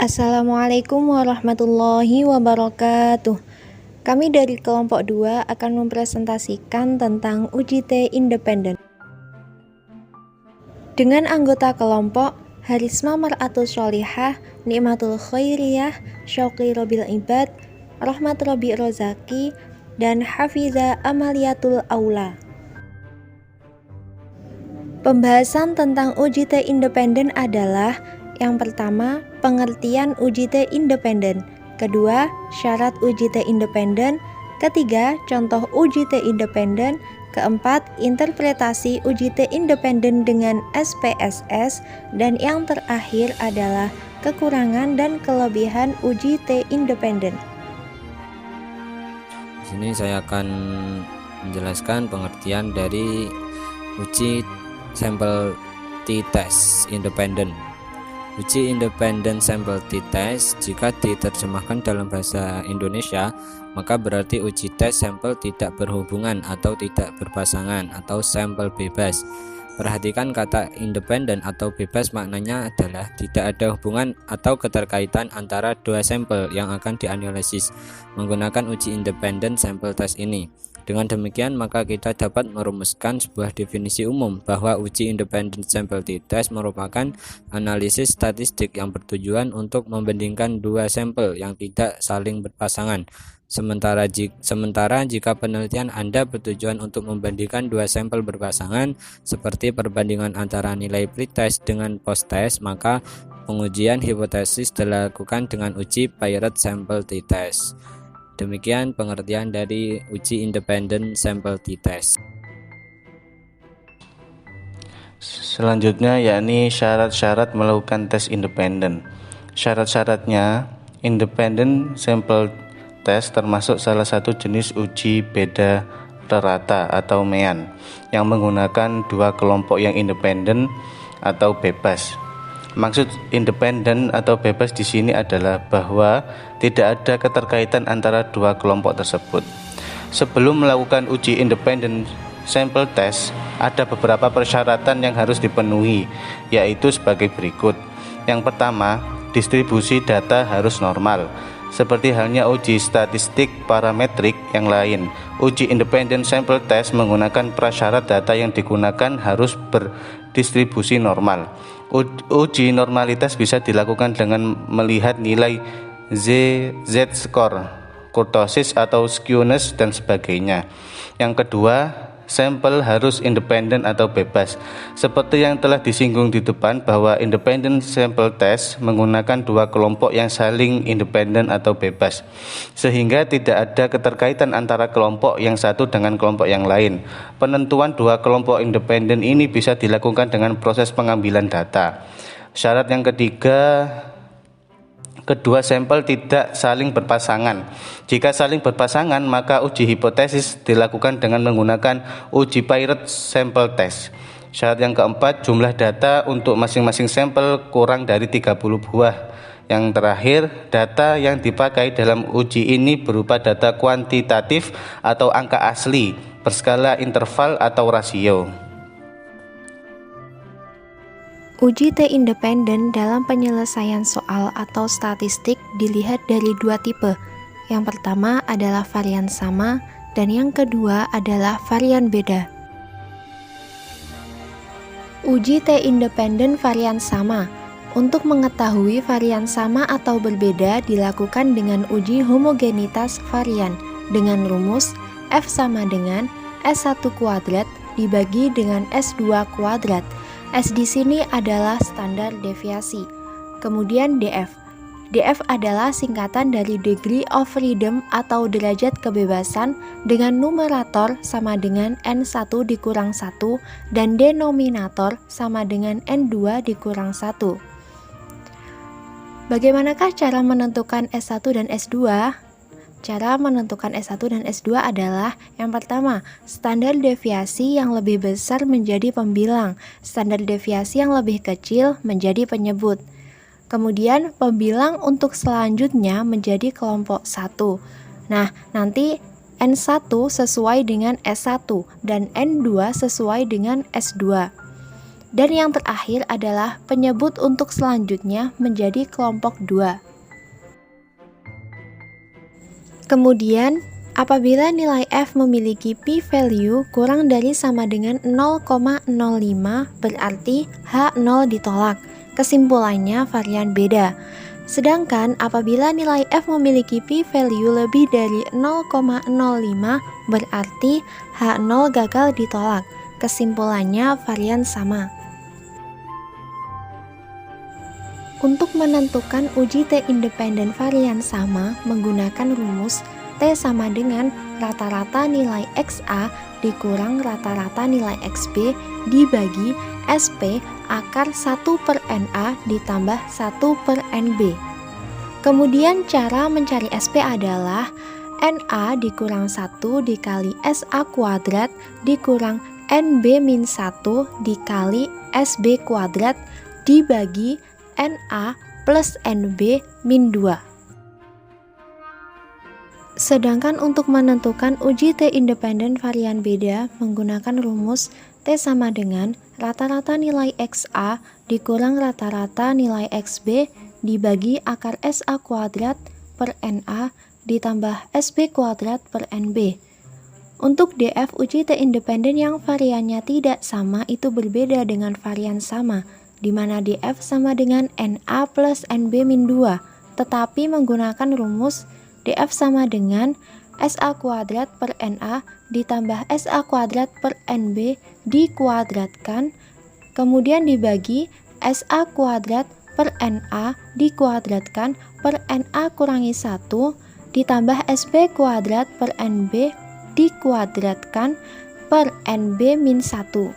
Assalamualaikum warahmatullahi wabarakatuh. Kami dari kelompok 2 akan mempresentasikan tentang UJT independen. Dengan anggota kelompok Harisma Mar'atus Sholihah, Nikmatul Khairiyah, Syauqi Robil Ibad, Rahmat Robi Rozaki, dan Hafiza Amaliyatul Aula. Pembahasan tentang UJT independen adalah: yang pertama, pengertian UJT independen. Kedua, syarat UJT independen. Ketiga, contoh UJT independen. Keempat, interpretasi UJT independen dengan SPSS. Dan yang terakhir adalah kekurangan dan kelebihan UJT independen. Di sini saya akan menjelaskan pengertian dari uji sampel t-test independen. Uji independen sampel t-test jika diterjemahkan dalam bahasa Indonesia, maka berarti uji tes sampel tidak berhubungan atau tidak berpasangan atau sampel bebas. Perhatikan kata independen atau bebas, maknanya adalah tidak ada hubungan atau keterkaitan antara dua sampel yang akan dianalisis menggunakan uji independen sampel test ini. Dengan demikian, maka kita dapat merumuskan sebuah definisi umum bahwa uji independen sampel t-test merupakan analisis statistik yang bertujuan untuk membandingkan dua sampel yang tidak saling berpasangan. Sementara jika penelitian Anda bertujuan untuk membandingkan dua sampel berpasangan, seperti perbandingan antara nilai pretest dengan post-test, maka pengujian hipotesis dilakukan dengan uji paired sampel t-test. Demikian pengertian dari uji independen sampel t-test. Selanjutnya yakni syarat-syarat melakukan tes independen. Syarat-syaratnya, independen sampel test termasuk salah satu jenis uji beda rata atau MEAN yang menggunakan dua kelompok yang independen atau bebas. Maksud independen atau bebas di sini adalah bahwa tidak ada keterkaitan antara dua kelompok tersebut. Sebelum melakukan uji independen sampel test, ada beberapa persyaratan yang harus dipenuhi, yaitu sebagai berikut. Yang pertama, distribusi data harus normal. Seperti halnya uji statistik parametrik yang lain, uji independen sampel test menggunakan prasyarat data yang digunakan harus berdistribusi normal. Uji normalitas bisa dilakukan dengan melihat nilai z-score, kurtosis atau skewness dan sebagainya. Yang kedua, sampel harus independen atau bebas. Seperti yang telah disinggung di depan bahwa independent sample test menggunakan dua kelompok yang saling independen atau bebas, sehingga tidak ada keterkaitan antara kelompok yang satu dengan kelompok yang lain. Penentuan dua kelompok independen ini bisa dilakukan dengan proses pengambilan data. Syarat yang ketiga, kedua sampel tidak saling berpasangan. Jika saling berpasangan, maka uji hipotesis dilakukan dengan menggunakan uji paired sampel test. Syarat yang keempat, jumlah data untuk masing-masing sampel kurang dari 30 buah. Yang terakhir, data yang dipakai dalam uji ini berupa data kuantitatif atau angka asli, berskala interval atau rasio. Uji T independen dalam penyelesaian soal atau statistik dilihat dari dua tipe. Yang pertama adalah varian sama dan yang kedua adalah varian beda. Uji T independen varian sama. Untuk mengetahui varian sama atau berbeda dilakukan dengan uji homogenitas varian dengan rumus F sama dengan S1 kuadrat dibagi dengan S2 kuadrat. S di sini adalah standar deviasi. Kemudian DF. DF adalah singkatan dari degree of freedom atau derajat kebebasan dengan numerator sama dengan N1 dikurang 1 dan denominator sama dengan N2 dikurang 1. Bagaimanakah cara menentukan S1 dan S2? Cara menentukan S1 dan S2 adalah: yang pertama, standar deviasi yang lebih besar menjadi pembilang, standar deviasi yang lebih kecil menjadi penyebut. Kemudian pembilang untuk selanjutnya menjadi kelompok 1. Nah, nanti N1 sesuai dengan S1 dan N2 sesuai dengan S2. Dan yang terakhir adalah penyebut untuk selanjutnya menjadi kelompok 2. Kemudian, apabila nilai f memiliki p-value kurang dari sama dengan 0,05 berarti H0 ditolak. Kesimpulannya varian beda. Sedangkan apabila nilai f memiliki p-value lebih dari 0,05 berarti H0 gagal ditolak. Kesimpulannya varian sama. Untuk menentukan uji T independen varian sama menggunakan rumus T sama dengan rata-rata nilai XA dikurang rata-rata nilai XB dibagi SP akar 1/NA ditambah 1/NB. Kemudian cara mencari SP adalah NA dikurang 1 dikali SA kuadrat dikurang NB-1 dikali SB kuadrat dibagi NA plus NB min 2. Sedangkan untuk menentukan uji T independen varian beda menggunakan rumus T sama dengan rata-rata nilai XA dikurang rata-rata nilai XB dibagi akar SA kuadrat per NA ditambah SB kuadrat per NB. Untuk DF uji T independen yang variannya tidak sama itu berbeda dengan varian sama, di mana DF sama dengan NA plus NB min 2, tetapi menggunakan rumus DF sama dengan SA kuadrat per NA ditambah SA kuadrat per NB dikuadratkan, kemudian dibagi SA kuadrat per NA dikuadratkan per NA kurangi 1 ditambah SB kuadrat per NB dikuadratkan per NB min 1.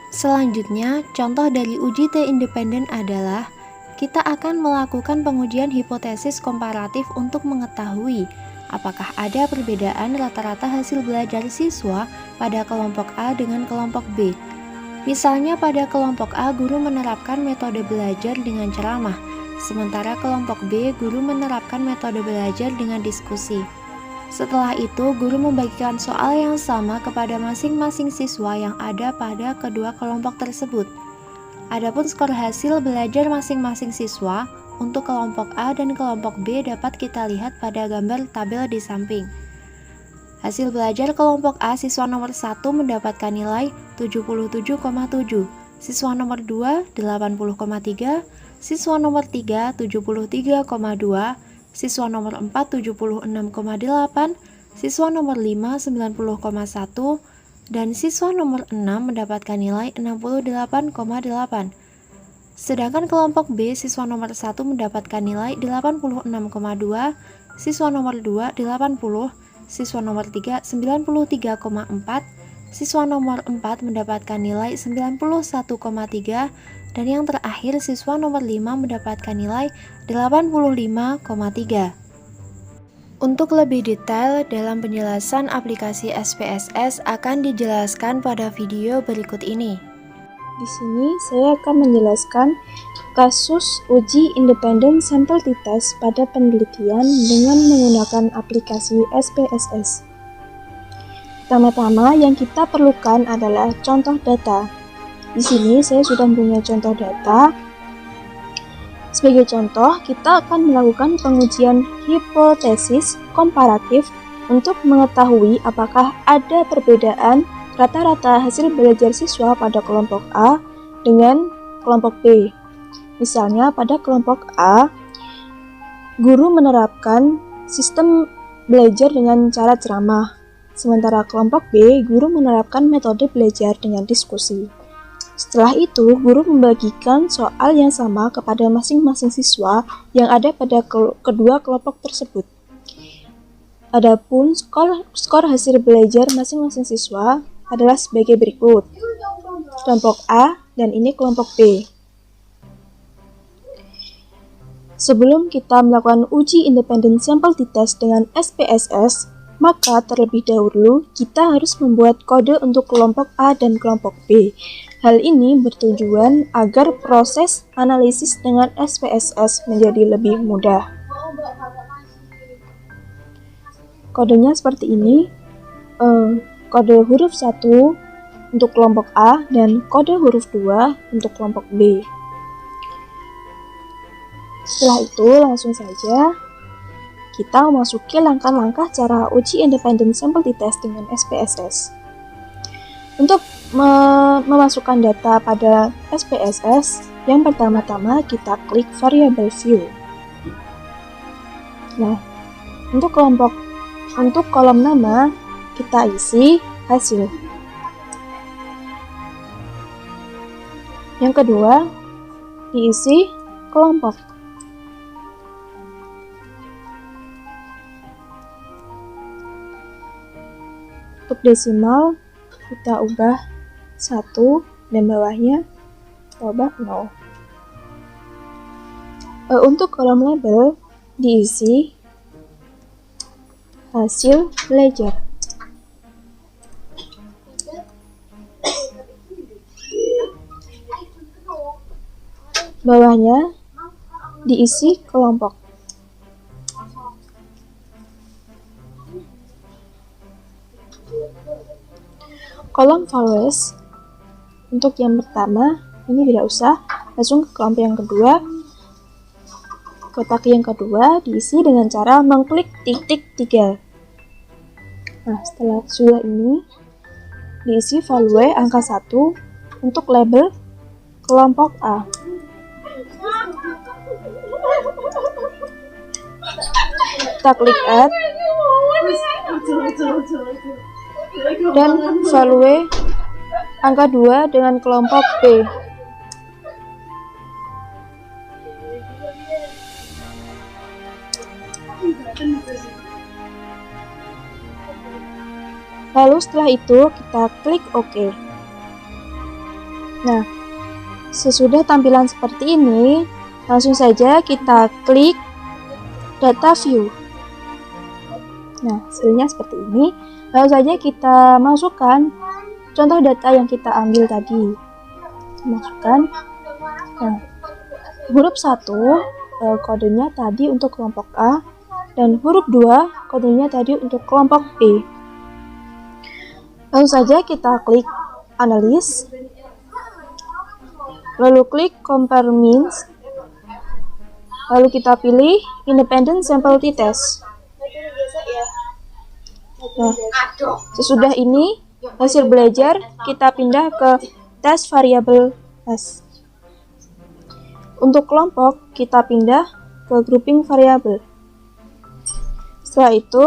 Selanjutnya, contoh dari uji T independen adalah kita akan melakukan pengujian hipotesis komparatif untuk mengetahui apakah ada perbedaan rata-rata hasil belajar siswa pada kelompok A dengan kelompok B. Misalnya pada kelompok A guru menerapkan metode belajar dengan ceramah, sementara kelompok B guru menerapkan metode belajar dengan diskusi. Setelah itu, guru membagikan soal yang sama kepada masing-masing siswa yang ada pada kedua kelompok tersebut. Adapun skor hasil belajar masing-masing siswa untuk kelompok A dan kelompok B dapat kita lihat pada gambar tabel di samping. Hasil belajar kelompok A siswa nomor 1 mendapatkan nilai 77,7, siswa nomor 2 80,3, siswa nomor 3 73,2, siswa nomor 4 76,8, siswa nomor 5 90,1, dan siswa nomor 6 mendapatkan nilai 68,8. Sedangkan kelompok B siswa nomor 1 mendapatkan nilai 86,2, siswa nomor 2 80, siswa nomor 3 93,4, siswa nomor 4 mendapatkan nilai 91,3, dan yang terakhir siswa nomor 5 mendapatkan nilai 85,3. Untuk lebih detail dalam penjelasan aplikasi SPSS akan dijelaskan pada video berikut ini. Di sini saya akan menjelaskan kasus uji independen sampel t-test pada penelitian dengan menggunakan aplikasi SPSS. Pertama-tama yang kita perlukan adalah contoh data. Di sini saya sudah mempunyai contoh data. Sebagai contoh, kita akan melakukan pengujian hipotesis komparatif untuk mengetahui apakah ada perbedaan rata-rata hasil belajar siswa pada kelompok A dengan kelompok B. Misalnya pada kelompok A, guru menerapkan sistem belajar dengan cara ceramah, sementara kelompok B, guru menerapkan metode belajar dengan diskusi. Setelah itu, guru membagikan soal yang sama kepada masing-masing siswa yang ada pada kedua kelompok tersebut. Adapun skor hasil belajar masing-masing siswa adalah sebagai berikut. Kelompok A dan ini kelompok B. Sebelum kita melakukan uji independen sampel t-test dengan SPSS, maka terlebih dahulu kita harus membuat kode untuk kelompok A dan kelompok B. Hal ini bertujuan agar proses analisis dengan SPSS menjadi lebih mudah. Kodenya seperti ini. Kode huruf 1 untuk kelompok A dan kode huruf 2 untuk kelompok B. Setelah itu langsung saja kita memasuki langkah-langkah cara uji independent sample t-test dengan SPSS. Untuk memasukkan data pada SPSS, yang pertama-tama kita klik variable view. Nah, untuk kolom nama kita isi hasil. Yang kedua, diisi kelompok. Untuk desimal kita ubah 1 dan bawahnya kita ubah 0. Untuk kolom label diisi hasil belajar. Bawahnya diisi kelompok. Kolom values untuk yang pertama ini tidak usah, langsung ke kelompok yang kedua. Kotak yang kedua diisi dengan cara mengklik titik 3. Nah, setelah sudah ini diisi value angka 1 untuk label kelompok A. Kita klik add dan value angka 2 dengan kelompok B. Lalu setelah itu kita klik OK. Nah, sesudah tampilan seperti ini, langsung saja kita klik data view. Nah, hasilnya seperti ini. Lalu saja kita masukkan contoh data yang kita ambil tadi. Masukkan. Nah, huruf 1 kodenya tadi untuk kelompok A dan huruf 2 kodenya tadi untuk kelompok B. Lalu saja kita klik analysis. Lalu klik compare means. Lalu kita pilih independent sample t-test. Nah, sesudah ini hasil belajar kita pindah ke tes variabel S. Untuk kelompok kita pindah ke grouping variabel. Setelah itu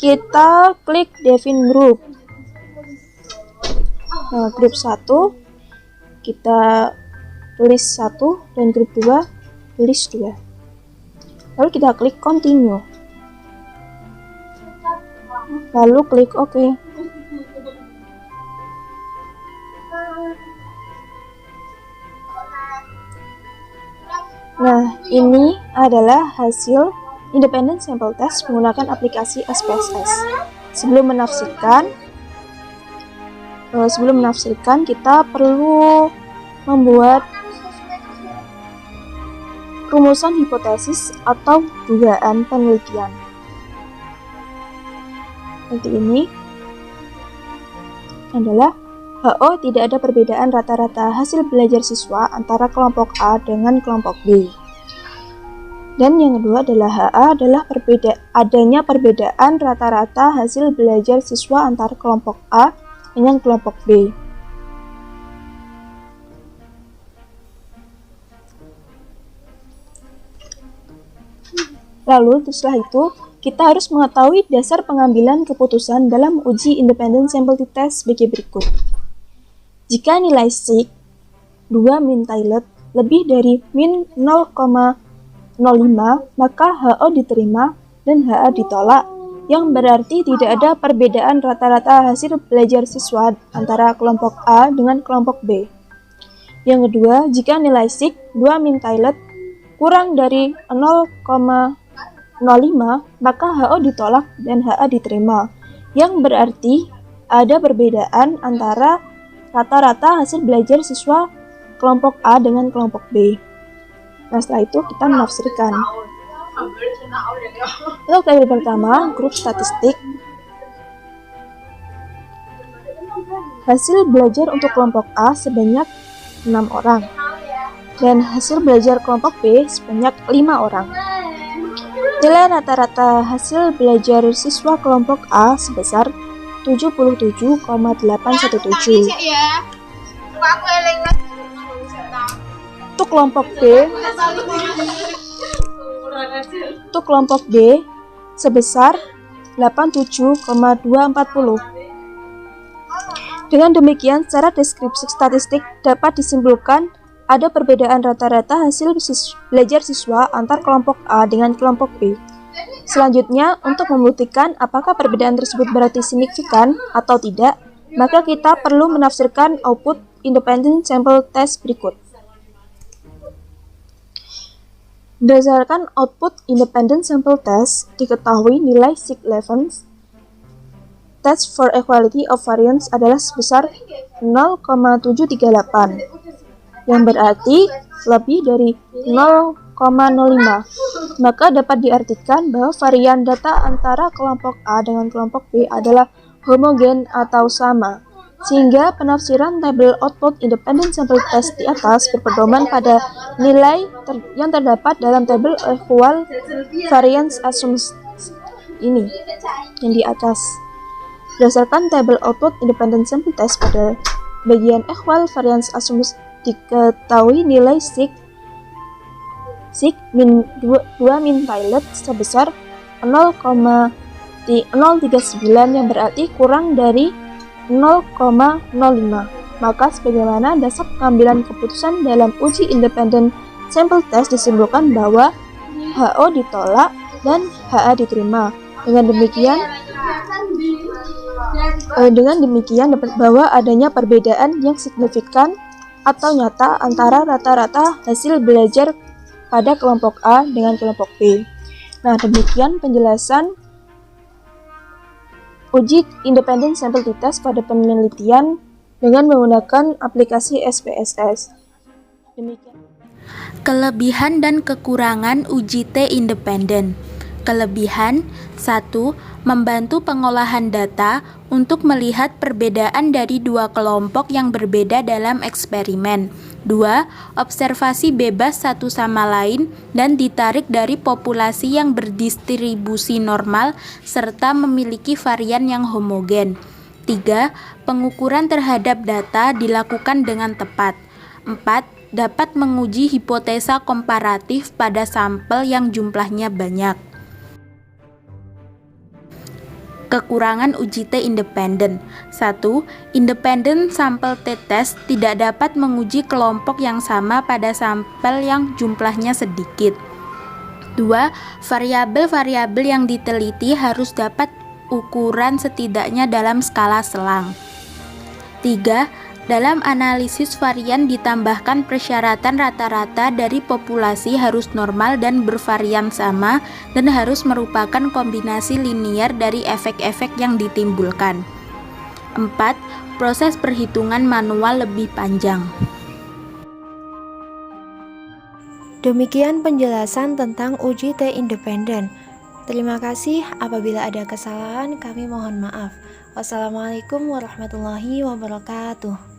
kita klik define group. Nah, grup 1 kita tulis 1 dan grup 2 tulis 2. Lalu kita klik continue. Lalu klik OK. Nah, ini adalah hasil independent sample test menggunakan aplikasi SPSS. Sebelum menafsirkan kita perlu membuat rumusan hipotesis atau dugaan penelitian. Seperti ini adalah HO tidak ada perbedaan rata-rata hasil belajar siswa antara kelompok A dengan kelompok B. Dan yang kedua adalah HA adalah adanya perbedaan rata-rata hasil belajar siswa antara kelompok A dengan kelompok B. Lalu setelah itu kita harus mengetahui dasar pengambilan keputusan dalam uji independent sample t-test sebagai berikut. Jika nilai sig 2 min tilde lebih dari min 0,05, maka HO diterima dan HA ditolak, yang berarti tidak ada perbedaan rata-rata hasil belajar siswa antara kelompok A dengan kelompok B. Yang kedua, jika nilai sig 2 min tilde kurang dari 0,05, maka HO ditolak dan HA diterima, yang berarti ada perbedaan antara rata-rata hasil belajar siswa kelompok A dengan kelompok B. Nah, setelah itu kita menafsirkan. Untuk tabel pertama, grup statistik. hasil belajar untuk kelompok A sebanyak 6 orang dan hasil belajar kelompok B sebanyak 5 orang. Nilai rata-rata hasil belajar siswa kelompok A sebesar 77,817. Untuk kelompok B sebesar 87,240. Dengan demikian, secara deskripsi statistik dapat disimpulkan ada perbedaan rata-rata hasil belajar siswa antar kelompok A dengan kelompok B. Selanjutnya, untuk membuktikan apakah perbedaan tersebut berarti signifikan atau tidak, maka kita perlu menafsirkan output independent sample test berikut. Berdasarkan output independent sample test, diketahui nilai significance test for equality of variance adalah sebesar 0,738, yang berarti lebih dari 0,05. Maka dapat diartikan bahwa varian data antara kelompok A dengan kelompok B adalah homogen atau sama, sehingga penafsiran tabel output independent sample test di atas berpedoman pada nilai yang terdapat dalam tabel equal variance assumptions ini yang di atas. Berdasarkan tabel output independent sample test pada bagian equal variance assumptions diketahui nilai sig min 2 min pilot sebesar 0,039 yang berarti kurang dari 0,05. Maka sebagaimana dasar pengambilan keputusan dalam uji independent sample test disimpulkan bahwa HO ditolak dan HA diterima. Dengan demikian dapat bahwa adanya perbedaan yang signifikan atau nyata antara rata-rata hasil belajar pada kelompok A dengan kelompok B. Nah, demikian penjelasan uji independent sample test pada penelitian dengan menggunakan aplikasi SPSS. Demikian. Kelebihan dan kekurangan uji T independen. Kelebihan 1. Membantu pengolahan data untuk melihat perbedaan dari dua kelompok yang berbeda dalam eksperimen. 2. Observasi bebas satu sama lain dan ditarik dari populasi yang berdistribusi normal serta memiliki varian yang homogen. 3. Pengukuran terhadap data dilakukan dengan tepat. 4. Dapat menguji hipotesa komparatif pada sampel yang jumlahnya banyak. Kekurangan uji T independen. 1. Independent sample t-test tidak dapat menguji kelompok yang sama pada sampel yang jumlahnya sedikit. 2. Variabel-variabel yang diteliti harus dapat ukuran setidaknya dalam skala selang. 3. Dalam analisis varian ditambahkan persyaratan rata-rata dari populasi harus normal dan bervarian sama dan harus merupakan kombinasi linier dari efek-efek yang ditimbulkan. 4. Proses perhitungan manual lebih panjang. Demikian penjelasan tentang uji T independen. Terima kasih, apabila ada kesalahan kami mohon maaf. Wassalamualaikum warahmatullahi wabarakatuh.